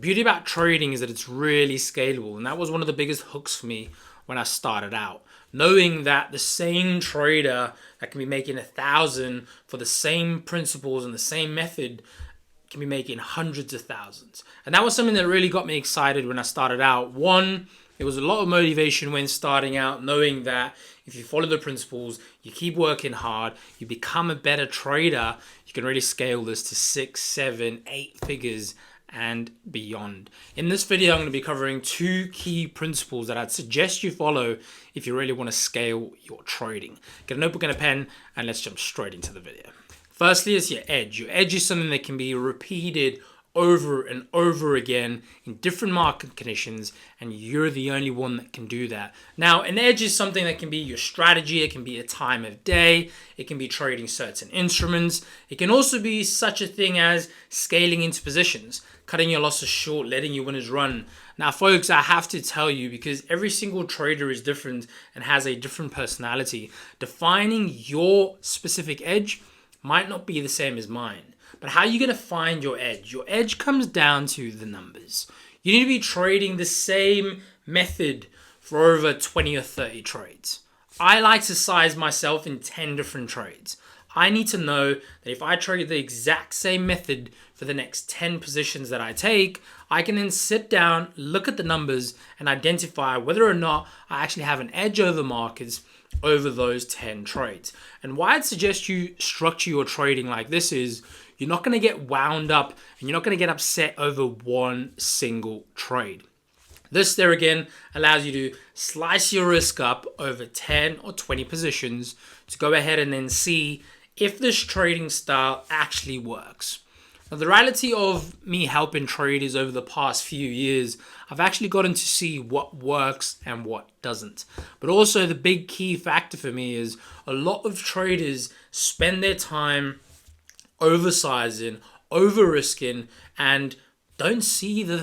beauty about trading is that it's really scalable. And that was one of the biggest hooks for me when I started out. Knowing that the same trader that can be making 1,000 for the same principles and the same method can be making hundreds of thousands. And that was something that really got me excited when I started out. One, it was a lot of motivation when starting out, knowing that if you follow the principles, you keep working hard, you become a better trader, you can really scale this to 6, 7, 8 figures and beyond. In this video, I'm going to be covering 2 key principles that I'd suggest you follow if you really want to scale your trading. Get a notebook and a pen, and let's jump straight into the video. Firstly is your edge. Your edge is something that can be repeated over and over again in different market conditions, and you're the only one that can do that. Now, an edge is something that can be your strategy, it can be a time of day, it can be trading certain instruments, it can also be such a thing as scaling into positions, cutting your losses short, letting your winners run. Now, folks, I have to tell you, because every single trader is different and has a different personality, defining your specific edge might not be the same as mine. But how are you going to find your edge? Your edge comes down to the numbers. You need to be trading the same method for over 20 or 30 trades. I like to size myself in 10 different trades. I need to know that if I trade the exact same method for the next 10 positions that I take, I can then sit down, look at the numbers, and identify whether or not I actually have an edge over markets over those 10 trades. And why I'd suggest you structure your trading like this is you're not going to get wound up and you're not going to get upset over one single trade. This there again allows you to slice your risk up over 10 or 20 positions to go ahead and then see if this trading style actually works. Now, the reality of me helping traders over the past few years, I've actually gotten to see what works and what doesn't. But also the big key factor for me is a lot of traders spend their time oversizing, over-risking, and don't see the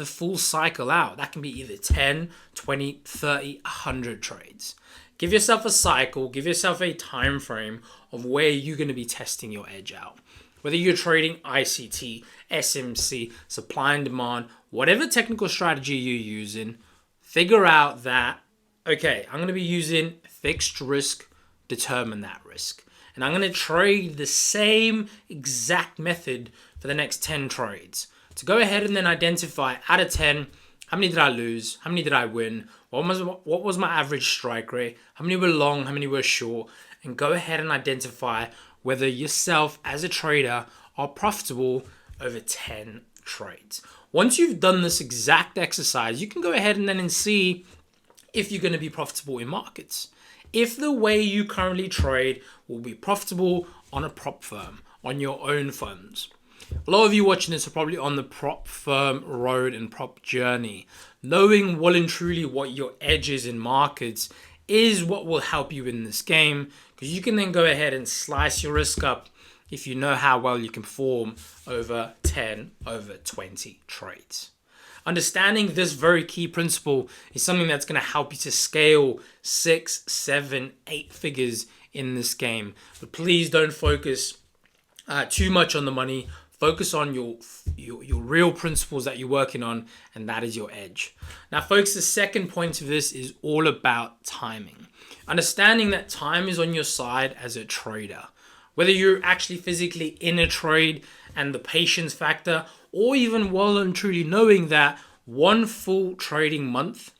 full cycle out. That can be either 10, 20, 30, 100 trades. Give yourself a cycle, give yourself a time frame of where you're going to be testing your edge out. Whether you're trading ICT, SMC, supply and demand, whatever technical strategy you're using, figure out that, okay, I'm going to be using fixed risk, determine that risk. And I'm going to trade the same exact method for the next 10 trades. To go ahead and then identify out of 10, how many did I lose? How many did I win? What was my average strike rate? How many were long? How many were short? And go ahead and identify whether yourself as a trader are profitable over 10 trades. Once you've done this exact exercise, you can go ahead and then see if you're going to be profitable in markets. If the way you currently trade will be profitable on a prop firm, on your own funds. A lot of you watching this are probably on the prop firm road and prop journey. Knowing well and truly what your edge is in markets is what will help you in this game, because you can then go ahead and slice your risk up if you know how well you can perform over 10, over 20 trades. Understanding this very key principle is something that's going to help you to scale 6, 7, 8 figures in this game. But please don't focus too much on the money. Focus on your real principles that you're working on, and that is your edge. Now, folks, the second point of this is all about timing. Understanding that time is on your side as a trader. Whether you're actually physically in a trade and the patience factor, or even well and truly knowing that one full trading month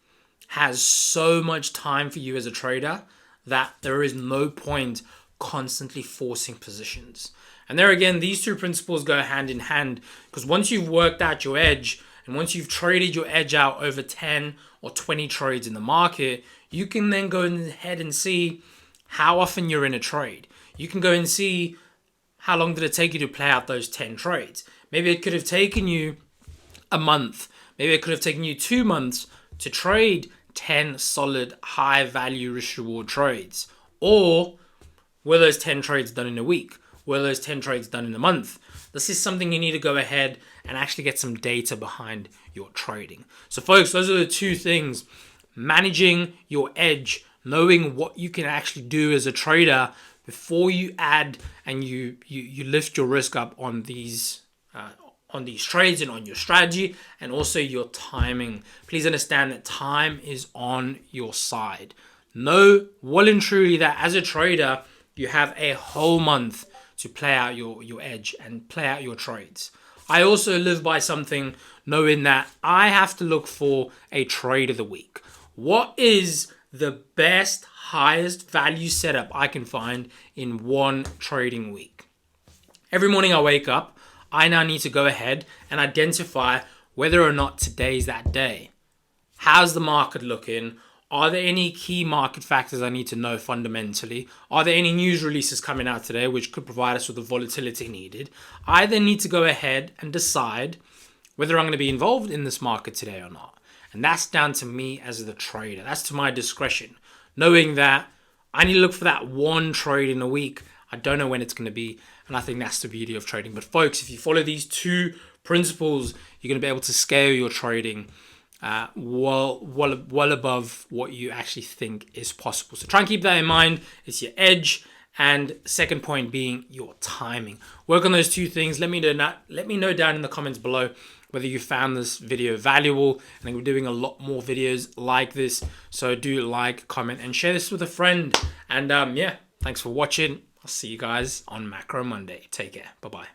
has so much time for you as a trader that there is no point constantly forcing positions. And there again, these 2 principles go hand in hand, because once you've worked out your edge and once you've traded your edge out over 10 or 20 trades in the market, you can then go ahead and see how often you're in a trade. You can go and see how long did it take you to play out those 10 trades. Maybe it could have taken you a month. Maybe it could have taken you 2 months to trade 10 solid high value risk reward trades. Or were those 10 trades done in a week? Were those 10 trades done in a month? This is something you need to go ahead and actually get some data behind your trading. So folks, those are the 2 things. Managing your edge, knowing what you can actually do as a trader before you add and you lift your risk up on these on these trades and on your strategy and also your timing. Please understand that time is on your side. Know well and truly that as a trader, you have a whole month to play out your edge and play out your trades. I also live by something knowing that I have to look for a trade of the week. What is the best, highest value setup I can find in one trading week? Every morning I wake up, I now need to go ahead and identify whether or not today's that day. How's the market looking? Are there any key market factors I need to know fundamentally? Are there any news releases coming out today which could provide us with the volatility needed? I then need to go ahead and decide whether I'm going to be involved in this market today or not. And that's down to me as the trader. That's to my discretion. Knowing that I need to look for that one trade in a week. I don't know when it's going to be. And I think that's the beauty of trading. But folks, if you follow these two principles, you're going to be able to scale your trading well above what you actually think is possible. So try and keep that in mind. It's your edge, and second point being your timing. Work on those two things. Let me know down in the comments below whether you found this video valuable. I think we're doing a lot more videos like this, so do like, comment, and share this with a friend. And yeah, thanks for watching. I'll see you guys on Macro Monday. Take care. Bye bye.